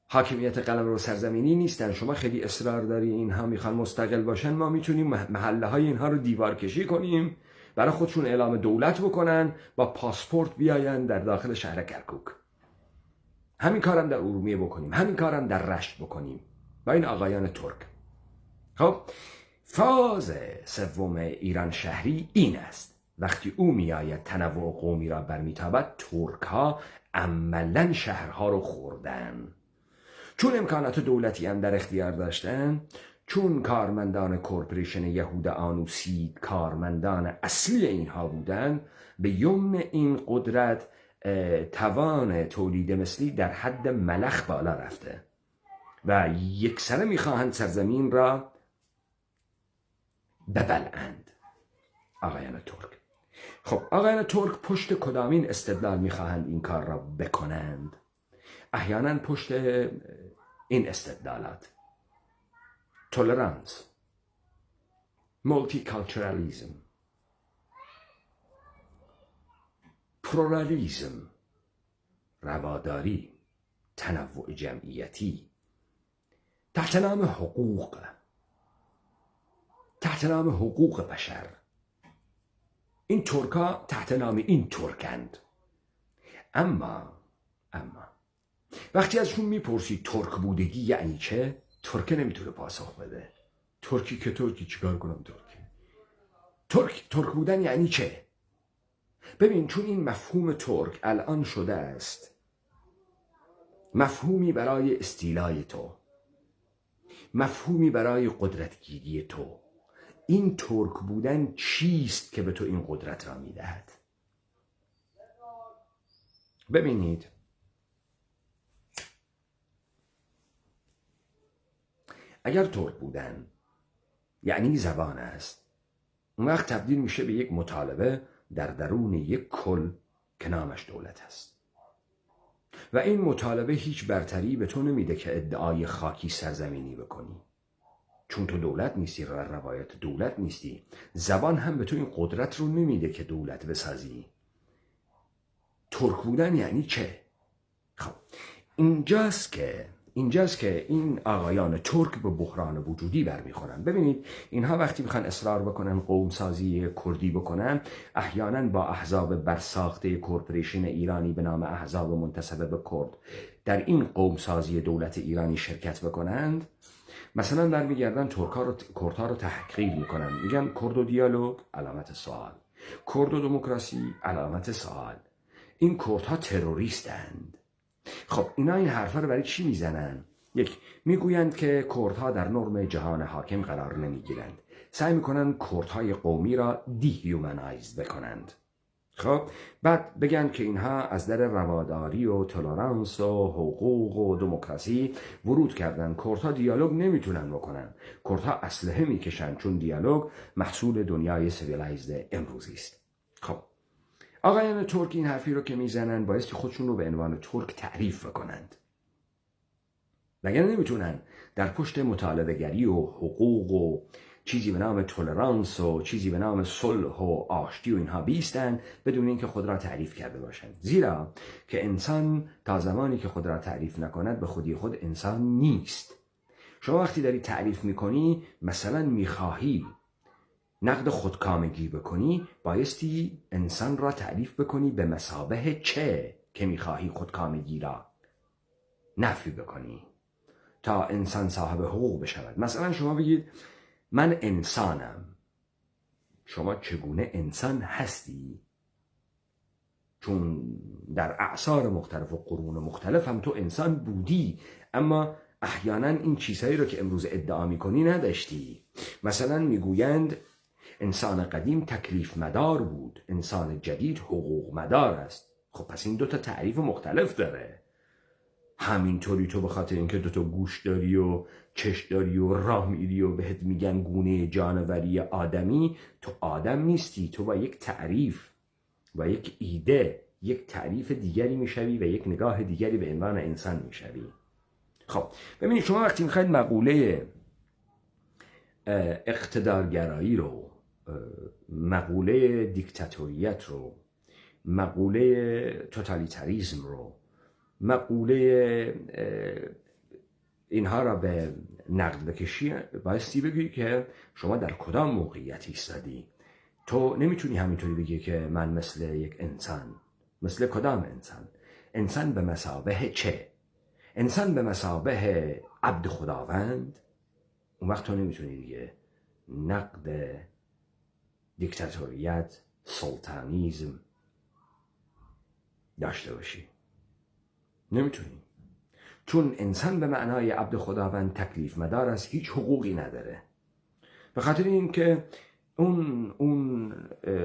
حاکمیت قلمرو سرزمینی نیستن، شما خیلی اصرار داری اینها میخوان مستقل باشن، ما میتونیم محله های اینها رو دیوار کشی کنیم، برای خودشون اعلام دولت بکنن، با پاسپورت بیاین در داخل شهر کرکوک. همین کارم در ارومیه بکنیم، همین کارم در رشت بکنیم با این آقایان ترک. خب فاز سوم ایران شهری این است: وقتی او میآید تنوع قومی را برمیتابد، ترک ها عملا شهرها رو خوردن. چون امکانات دولتی هم در اختیار داشتن، چون کارمندان کورپوریشن یهود آنوسی کارمندان اصلی اینها بودن، به یمن این قدرت توان تولید مثلی در حد ملخ بالا رفته و یکسره میخواهند سرزمین را ببلعند. آقایان ترک. خب آقایان ترک پشت کدامین استدلال میخواهند این کار را بکنند؟ احیانا پشت این استدلالات: تولرانس، مولتیکالچرالیزم، پلورالیزم، رواداری، تنوع جمعیتی، تحت نام حقوق، تحت نام حقوق بشر. این ترکا تحت نام این ترکند. اما وقتی ازشون میپرسی ترک بودگی یعنی چه، ترکه نمیتونه پاسخ بده. ترکی که ترکی، چیکار کنم ترک بودن یعنی چه؟ ببین، چون این مفهوم ترک الان شده است مفهومی برای استیلای تو، مفهومی برای قدرتگیری تو. این ترک بودن چیست که به تو این قدرت را میدهد؟ ببینید، اگر ترک بودن یعنی زبان است، اون وقت تبدیل میشه به یک مطالبه در درون یک کل که نامش دولت است و این مطالبه هیچ برتری به تو نمیده که ادعای خاکی سرزمینی بکنی، چون تو دولت نیستی، روایت دولت نیستی. زبان هم به تو این قدرت رو نمیده که دولت بسازی. ترک بودن یعنی چه؟ خب اینجاست که این آقایان ترک به بحران وجودی برمیخورن. ببینید، اینها وقتی میخوان اصرار بکنن قومسازی کردی بکنن، احیانا با احزاب برساخته کورپوریشن ایرانی به نام احزاب منتسبه به کرد در این قومسازی دولت ایرانی شرکت بکنند. مثلا برمیگردن کردها رو تحقیر میکنن، میگن کرد و دیالوگ علامت سوال، کرد و دموکراسی علامت سوال، این کردها تروریستند. خب اینا این حرفا رو برای چی میزنن؟ یک، میگویند که کردها در نرم جهان حاکم قرار نمیگیرند، سعی میکنن کردهای قومی را دیهیومنایز بکنند. خب بعد بگن که اینها از در رواداری و تولرانس و حقوق و دموکراسی ورود کردن، کردها دیالوگ نمیتونن بکنن، کردها اسلحه میکشن، چون دیالوگ محصول دنیای سیویلایزد امروزی است. خب آقایان ترک این حرفی رو که میزنن بایستی خودشون رو به عنوان ترک تعریف بکنند، وگرنه نمیتونن در پشت مطالبه گری و حقوق و چیزی به نام تولرانس و چیزی به نام صلح و آشتی و اینها بیستن بدون اینکه خود را تعریف کرده باشند. زیرا که انسان تا زمانی که خود را تعریف نکند به خودی خود انسان نیست. شما وقتی داری تعریف میکنی، مثلا میخواهی نقد خودکامگی بکنی، بایستی انسان را تعریف بکنی به مثابه چه که میخواهی خودکامگی را نفی بکنی تا انسان صاحب حقوق بشود. مثلا شما بگید من انسانم. شما چگونه انسان هستی؟ چون در اعصار مختلف و قرون مختلف هم تو انسان بودی، اما احیانا این چیزهایی رو که امروز ادعا میکنی نداشتی. مثلا میگویند انسان قدیم تکلیف مدار بود، انسان جدید حقوق مدار است. خب پس این دوتا تعریف مختلف داره. همینطوری تو به خاطر اینکه دوتا گوش داری و چش داری و راه میری و بهت میگن گونه جانوری آدمی، تو آدم نیستی، تو با یک تعریف، با یک ایده، یک تعریف دیگری میشوی و یک نگاه دیگری به عنوان انسان میشوی. خب ببینید، شما وقتی میخواید مقوله اقتدارگرایی رو، مقوله دیکتاتوریت رو، مقوله توتالیتاریزم رو، مقوله اینها را به نقد بکشی، بایستی بگی که شما در کدام موقعیت ایستادی. تو نمیتونی همینطوری بگی که من مثل یک انسان. مثل کدام انسان؟ انسان به مثابه چه؟ انسان به مثابه عبد خداوند؟ اون وقت تو نمیتونی دیگه نقد دیکتاتوریت، سلطانیزم داشته باشی. نمیتونی، چون انسان به معنای عبد خداوند تکلیف مدار است، هیچ حقوقی نداره. به خاطر اینکه اون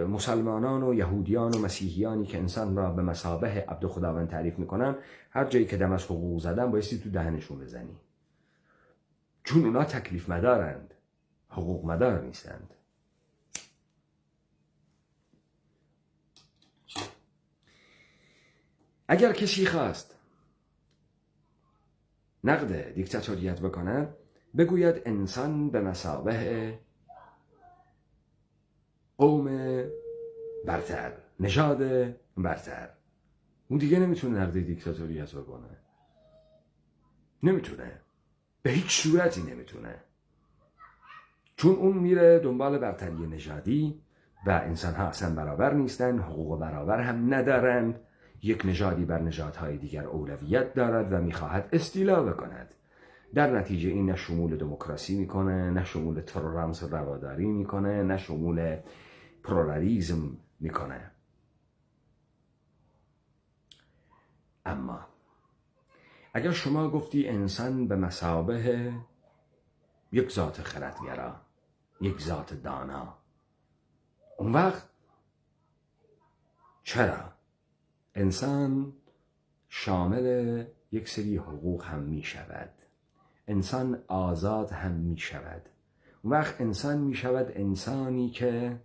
مسلمانان و یهودیان و مسیحیانی که انسان را به مثابه عبد خداوند تعریف میکنن، هر جایی که دم از حقوق زدن بایستی تو دهنشون بزنی، چون اونا تکلیف مدارند، حقوق مدار نیستند. اگر کسی خواست نقد دیکتاتوریت بکند، بگوید انسان به مثابه قوم برتر، نژاد برتر. اون دیگه نمیتونه نقد دیکتاتوریت بکنه، نمیتونه، به هیچ صورتی نمیتونه، چون اون میره دنبال برتری نژادی و انسان ها اصلا برابر نیستن، حقوق برابر هم ندارند. یک نژادی بر نژادهای دیگر اولویت دارد و میخواهد استیلا بکند. در نتیجه این نه شمول دموکراسی میکنه، نه شمول تولرانس رواداری میکنه، نه شمول پلورالیسم میکنه. اما اگر شما گفتی انسان به مثابه یک ذات خردگرا، یک ذات دانا، اون وقت چرا انسان شامل یک سری حقوق هم می شود، انسان آزاد هم می شود. اون وقت انسان می شود انسانی که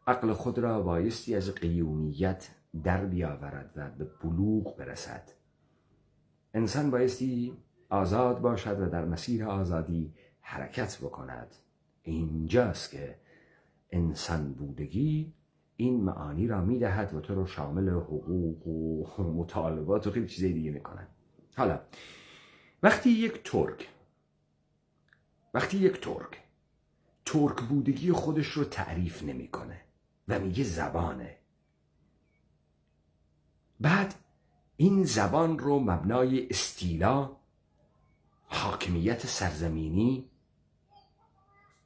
عقل خود را بایستی از قیومیت در بیاورد و به بلوغ برسد. انسان بایستی آزاد باشد و در مسیر آزادی حرکت بکند. اینجاست که انسان بودگی این معانی را میدهد و تو رو شامل حقوق و مطالبات و خیلی چیزای دیگه میکنن. حالا وقتی یک ترک بودگی خودش رو تعریف نمیکنه و میگه زبانه، بعد این زبان رو مبنای استیلا، حاکمیت سرزمینی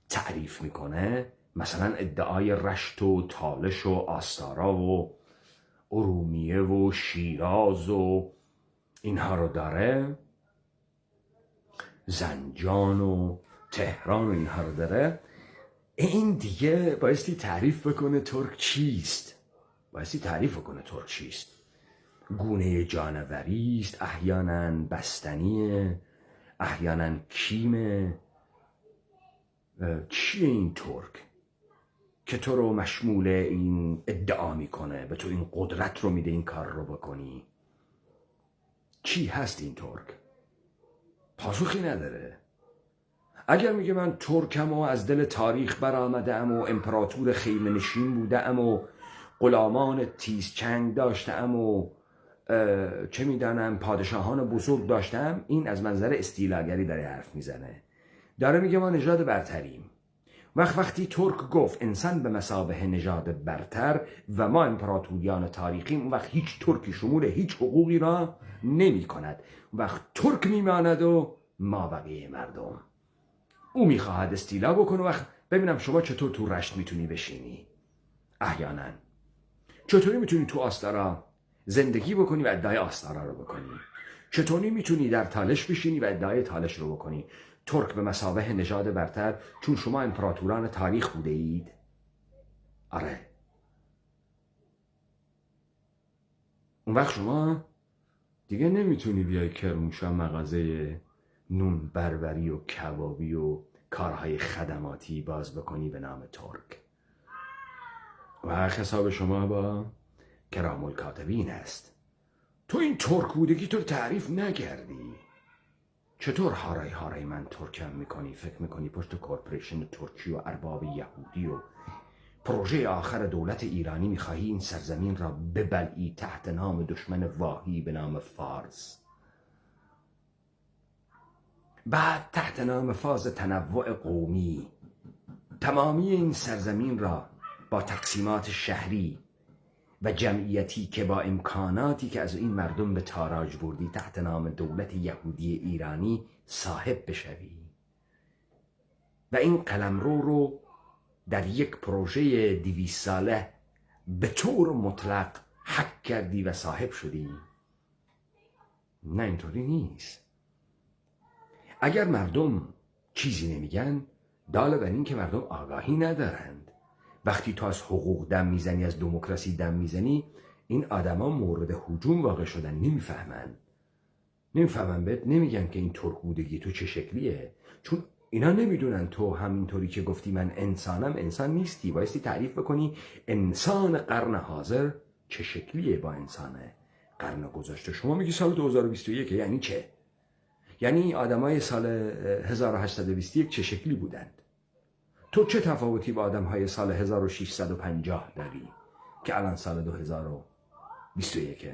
تعریف میکنه، مثلا ادعای رشت و تالش و آستارا و ارومیه و شیراز و اینها رو داره، زنجان و تهران و اینها رو داره، این دیگه بایستی تعریف بکنه ترک چیست. گونه جانوری است، احیانا بستنیه، احیانا کیمه. چیه این ترک که تو رو مشمول این ادعا میکنه، به تو این قدرت رو میده این کار رو بکنی؟ چی هست این ترک؟ پاسخی نداره. اگر میگه من ترکم و از دل تاریخ برآمده‌ام و امپراتور خیمه نشین بوده‌ام و غلامان تیزچنگ داشته‌ام و چه میدانم پادشاهان بزرگ داشتم، این از منظر استیلاگری داره حرف میزنه، داره میگه ما نژاد برتریم. وقتی ترک گفت انسان به مثابه نژاد برتر و ما امپراتوریان تاریخیم، اون وقت هیچ ترکی شمول هیچ حقوقی را نمی کند. وقت ترک میماند و ما بقیه مردم. او میخواهد استیلا بکنه. وقت ببینم شما چطور تو رشت میتونی بشینی، احیانا چطوری میتونی تو آستارا زندگی بکنی و ادعای آستارا رو بکنی، چطوری میتونی در تالش بشینی و ادعای تالش رو بکنی. ترک به مثابه نژاد برتر چون شما امپراتوران تاریخ بوده اید. آره، اون وقت شما دیگه نمیتونی بیای کرمانشاه مغازه نون بربری و کبابی و کارهای خدماتی باز بکنی به نام ترک. و حساب شما با کرام الکاتبین است. تو این ترک بودگی تو تعریف نکردی. چطور هارای من ترکم میکنی؟ فکر میکنی پشت کورپوریشن ترکی و ارباب یهودی و پروژه آخر دولت ایرانی میخواهی این سرزمین را ببلعی تحت نام دشمن واهی به نام فارس؟ بعد تحت نام فاز تنوع قومی تمامی این سرزمین را با تقسیمات شهری و جمعیتی که با امکاناتی که از این مردم به تاراج بردی تحت نام دولت یهودی ایرانی صاحب بشوی و این قلمرو رو در یک پروژه 200 ساله به طور مطلق حک کردی و صاحب شدی. نه اینطوری نیست. اگر مردم چیزی نمیگن دال بر این که مردم آگاهی ندارند. وقتی تو از حقوق دم میزنی، از دموکراسی دم میزنی، این آدما مورد هجوم واقع شدن. نمیفهمن بهت نمیگن که این ترک بودگی تو چه شکلیه، چون اینا نمیدونن تو همینطوری که گفتی من انسانم انسان نیستی. بایستی تعریف بکنی انسان قرن حاضر چه شکلیه با انسان قرن گذشته. شما میگی سال 2021 یعنی چه؟ یعنی آدمای سال 1821 چه شکلی بودند؟ تو چه تفاوتی با آدمهای سال 1650 داری که الان سال 2021؟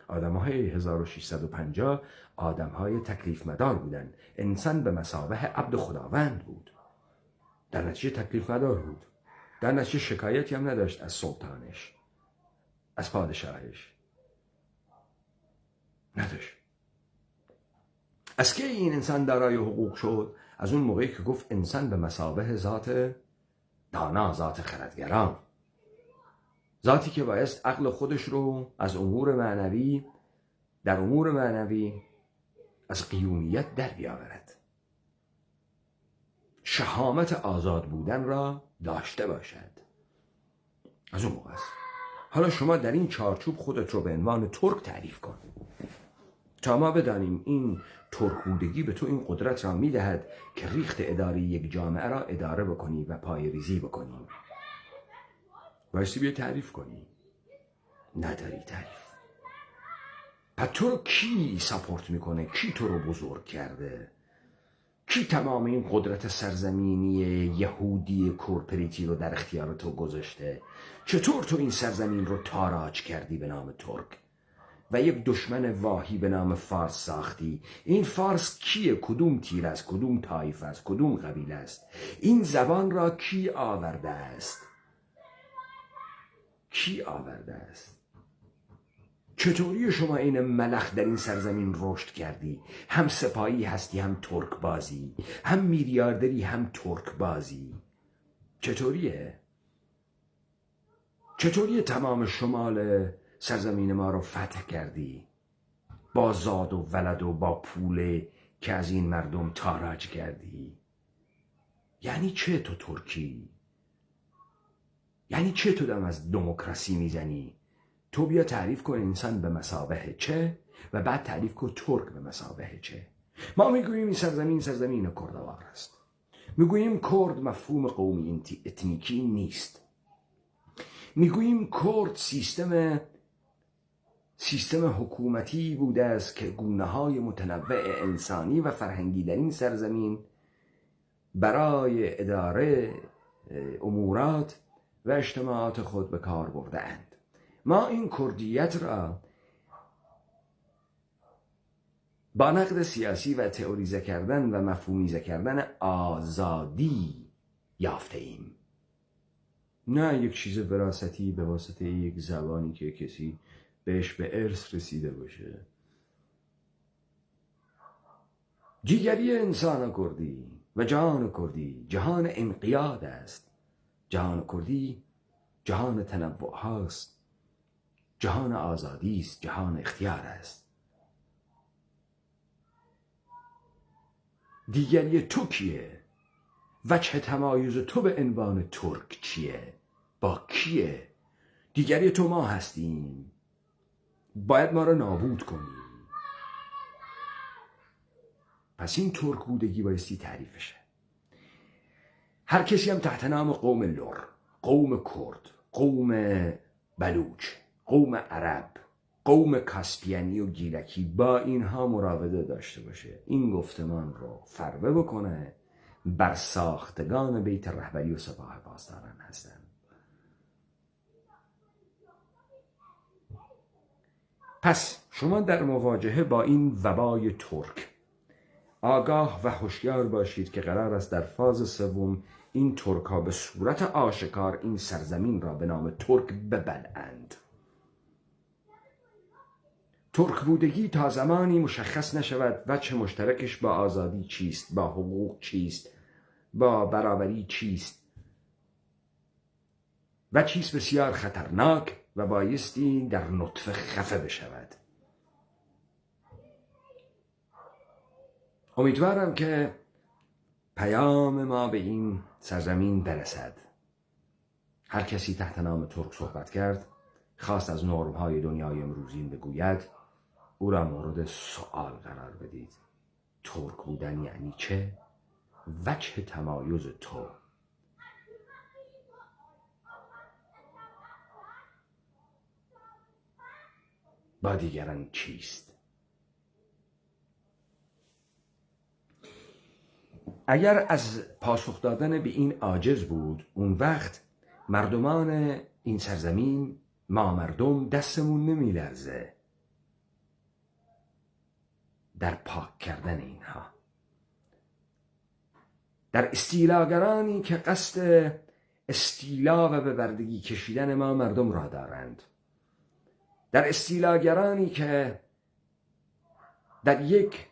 آدمهای 1650 آدمهای تکلیف مدار بودند. انسان به مثابه عبد خداوند بود، در نتیجه تکلیف مدار بود، در نتیجه شکایتی هم نداشت از سلطانش، از پادشاهش نداشت. از کی این انسان دارای حقوق شد؟ از اون موقعی که گفت انسان به مثابه ذات دانا، ذات خردگران، ذاتی که بایست عقل خودش رو از امور معنوی در امور معنوی از قیومیت در بیاورد، شهامت آزاد بودن را داشته باشد. از اون موقع است. حالا شما در این چارچوب خودت رو به عنوان ترک تعریف کن تا ما بدانیم این ترک بودگی به تو این قدرت را میدهد که ریخت اداری یک جامعه را اداره بکنی و پای ریزی بکنی. بایستی بیا تعریف کنی. نداری تعریف. پس تو رو کی ساپورت میکنه؟ کی تو رو بزرگ کرده؟ کی تمام این قدرت سرزمینی یهودی کورپوریتی رو در اختیار تو گذاشته؟ چطور تو این سرزمین رو تاراج کردی به نام ترک و یک دشمن واهی به نام فارس ساختی؟ این فارس کیه؟ کدوم تیر است؟ کدوم طایفه است؟ کدوم قبیله است؟ این زبان را کی آورده است؟ کی آورده است؟ چطوری شما این ملخ در این سرزمین رشد کردی؟ هم سپاهی هستی، هم ترک بازی، هم میلیاردری، هم ترک بازی. چطوریه تمام شمال سرزمین ما رو فتح کردی با زاد و ولد و با پول که از این مردم تاراج کردی؟ یعنی چه تو ترکی؟ یعنی چه تو دم از دموکراسی میزنی؟ تو بیا تعریف کن انسان به مثابه چه و بعد تعریف کن ترک به مثابه چه. ما میگوییم این سرزمین کردوار است. میگوییم کرد مفهوم قومی اتنیکی نیست. میگوییم کرد سیستم حکومتی بوده است که گونه‌های متنوع انسانی و فرهنگی در این سرزمین برای اداره امورات و اجتماعات خود به کار برده اند. ما این کردیت را با نقد سیاسی و تئوریزه کردن و مفهومیزه کردن آزادی یافته ایم، نه یک چیز وراثتی به واسطه یک زبانی که کسی بهش به ارث رسیده باشه. جیگری انسان کردی و جهان کردی جهان انقیاد است. جهان کردی جهان تنوع هاست، جهان آزادی است، جهان اختیار است. دیگری تو کیه؟ وجه تمایز تو به عنوان ترک چیه؟ با کیه؟ دیگری تو ما هستیم. باید ما را نابود کنی. پس این ترک بودگی بایستی تعریف بشه. هر کسی هم تحت نام قوم لر، قوم کرد، قوم بلوچ، قوم عرب، قوم کاسپیانی و گیلکی با اینها مراوده داشته باشه، این گفتمان رو فربه بکنه، بر ساختگان بیت رهبری و سپاه پاسداران هستند. پس شما در مواجهه با این وبای ترک آگاه و هوشیار باشید که قرار است در فاز سوم این ترک ها به صورت آشکار این سرزمین را به نام ترک ببلعند. ترک بودگی تا زمانی مشخص نشود وجه مشترکش با آزادی چیست، با حقوق چیست، با برابری چیست و چیست بسیار خطرناک و بایستی در نطفه خفه بشود. امیدوارم که پیام ما به این سرزمین برسد. هر کسی تحت نام ترک صحبت کرد، خواست از نرم‌های دنیای امروزین بگوید، او را مورد سؤال قرار بدید. ترک بودن یعنی چه؟ وجه تمایز تو با دیگران چیست؟ اگر از پاسخ دادن به این عاجز بود، اون وقت مردمان این سرزمین، ما مردم، دستمون نمیلرزه در پاک کردن اینها، در استیلاگرانی که قصد استیلا و به بردگی کشیدن ما مردم را دارند، در استیلاگرانی که در یک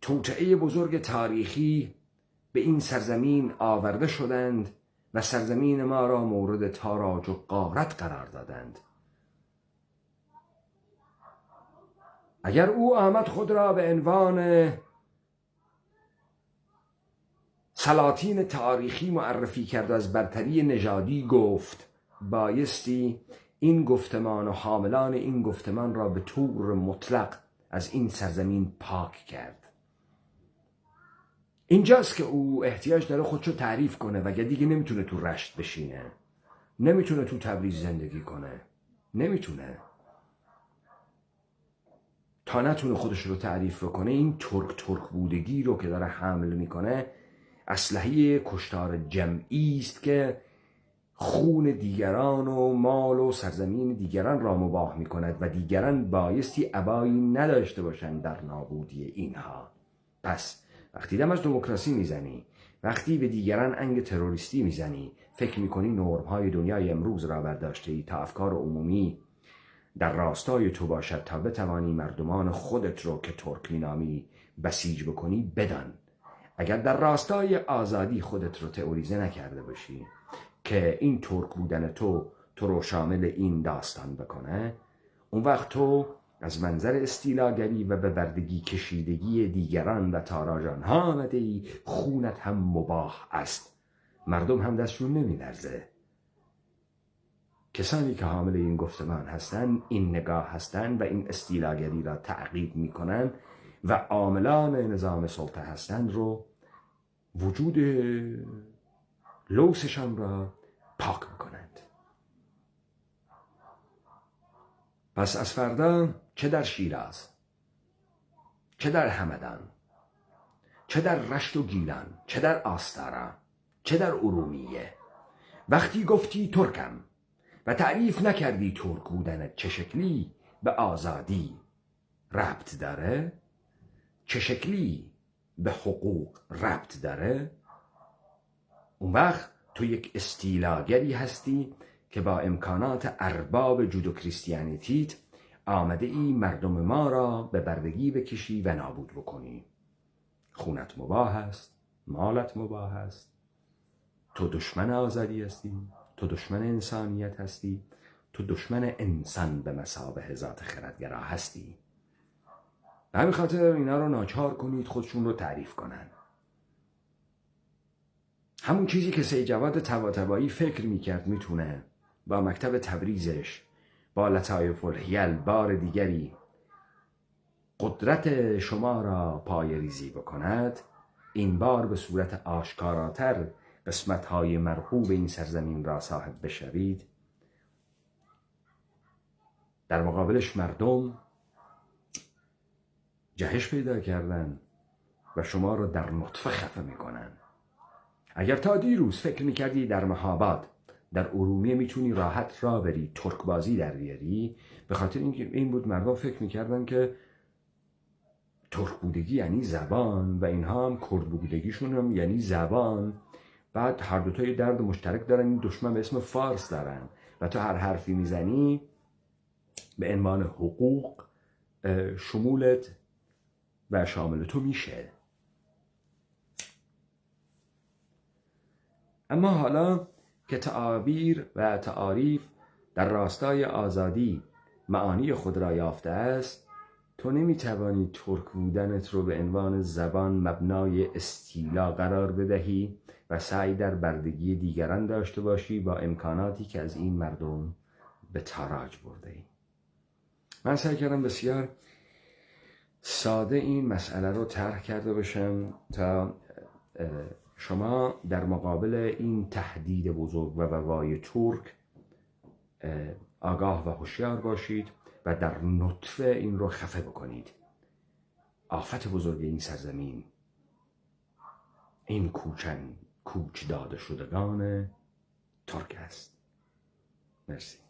توطئه بزرگ تاریخی به این سرزمین آورده شدند و سرزمین ما را مورد تاراج و غارت قرار دادند. اگر او آمد خود را به عنوان سلاطین تاریخی معرفی کرد و از برتری نژادی گفت، بایستی این گفتمان و حاملان این گفتمان را به طور مطلق از این سرزمین پاک کرد. اینجاست که او احتیاج داره خودشو تعریف کنه و دیگه نمیتونه تو رشت بشینه، نمیتونه تو تبریز زندگی کنه، نمیتونه. تا نتونه خودش رو تعریف کنه، این ترک بودگی رو که داره حمل میکنه اسلحه کشتار جمعی است که خون دیگران و مال و سرزمین دیگران را مباح میکند و دیگران بایستی ابایی نداشته باشند در نابودی اینها. پس وقتی دم از دموکراسی میزنی، وقتی به دیگران انگ تروریستی میزنی، فکر میکنی نرم‌های دنیای امروز را برداشتی تا افکار عمومی در راستای تو باشد تا بتوانی مردمان خودت رو که ترک مینامی بسیج بکنی، بدان اگر در راستای آزادی خودت رو تئوریزه نکرده باشی که این ترک بودن تو رو شامل این داستان بکنه، اون وقت تو از منظر استیلاگری و به بردگی کشیدگی دیگران و تاراج آنها آمده ای. خونت هم مباح است، مردم هم دستشون نمی‌لرزه. کسانی که حامل این گفتمان هستند، این نگاه هستند و این استیلاگری را تعقیب میکنند و عاملان نظام سلطه هستند رو وجود لوسشان را پاک میکنند. پس از فردا چه در شیراز، چه در همدان، چه در رشت و گیلان، چه در آستارا، چه در ارومیه، وقتی گفتی ترکم و تعریف نکردی ترک بودنت چه شکلی به آزادی ربط داره، چه شکلی به حقوق ربط داره، اون وقت تو یک استیلاگری هستی که با امکانات ارباب جودو کریستیانیتیت آمده ای مردم ما را به بردگی بکشی و نابود بکنی. خونت مباح است، مالت مباح است، تو دشمن آزادی هستی، تو دشمن انسانیت هستی، تو دشمن انسان به مثابه ذات خردگرا هستی. به همین خاطر اینا رو ناچار کنید خودشون رو تعریف کنن. همون چیزی که سید جواد طباطبایی فکر میکرد میتونه با مکتب تبریزش، با لطایف الحیل بار دیگری قدرت شما را پای ریزی بکند، این بار به صورت آشکاراتر قسمت‌های مرغوب این سرزمین را صاحب بشوید، در مقابلش مردم جهش پیدا کردن و شما را در نطفه خفه میکنن. اگر تا دیروز فکر میکردی در مهاباد، در ارومیه میتونی راحت را بری ترک بازی در بیاری، به خاطر اینکه این بود مردم فکر میکردن که ترک بودگی یعنی زبان و اینها هم کرد بودگیشون هم یعنی زبان. بعد هر دوتای درد مشترک دارن، این دشمن به اسم فارس دارن و تو هر حرفی میزنی به عنوان حقوق شمولت و شامل تو میشه. اما حالا که تعابیر و تعاریف در راستای آزادی معانی خود را یافته است، تو نمیتوانی ترک بودنت رو به عنوان زبان مبنای استیلا قرار بدهی و سعی در بردگی دیگران داشته باشی با امکاناتی که از این مردم به تاراج برده ای. من سعی کردم بسیار ساده این مسئله رو طرح کرده باشم تا شما در مقابل این تهدید بزرگ و وبای ترک آگاه و هوشیار باشید و در نطفه این رو خفه بکنید. آفت بزرگ این سرزمین این کوچ داده شدگان ترک است. مرسی.